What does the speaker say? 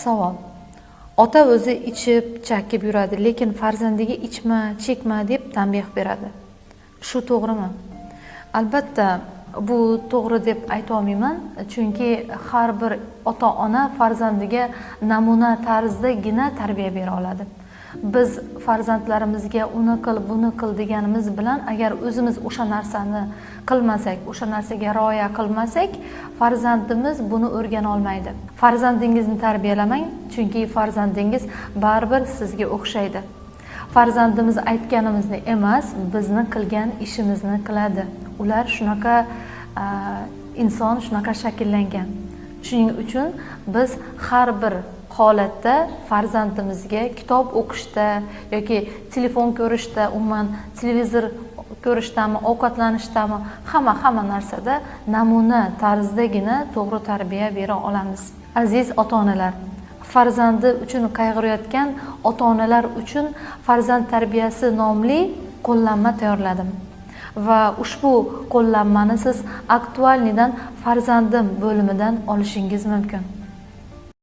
savol. Ota o'zi ichib, chakib yuradi, lekin farzandiga ichma, chekma deb tanbeh beradi. Shu to'g'rimi? Albatta, bu to'g'ri deb ayta olmayman, chunki har bir ota-ona farzandiga namuna tarzdagina tarbiya bera oladi. Biz farzandlarimizga uni qil, buni qil deganimiz bilan agar o'zimiz o'sha narsani qilmasak, o'sha narsaga rioya qilmasak, farzandimiz buni o'rgana olmaydi. Farzandingizni tarbiyalamang, chunki farzandingiz baribir sizga o'xshaydi. Farzandimiz aytganimizni emas, bizni qilgan ishimizni qiladi. Ular shunaqa inson shunaqa shakllangan. Shuning uchun biz har bir holatda farzandimizga kitob o'qishda yoki telefon ko'rishda, umuman televizor ko'rishdami, ovqatlanishdami, hamma narsada namuna tarzdagina to'g'ri tarbiya bera olamiz. Aziz ota-onalar, farzandi uchun qayg'urayotgan ota-onalar uchun farzand tarbiyasi nomli qo'llanma tayyorladim. Va ushbu qo'llanmani siz Aktualnidan farzandim bo'limidan olishingiz mumkin.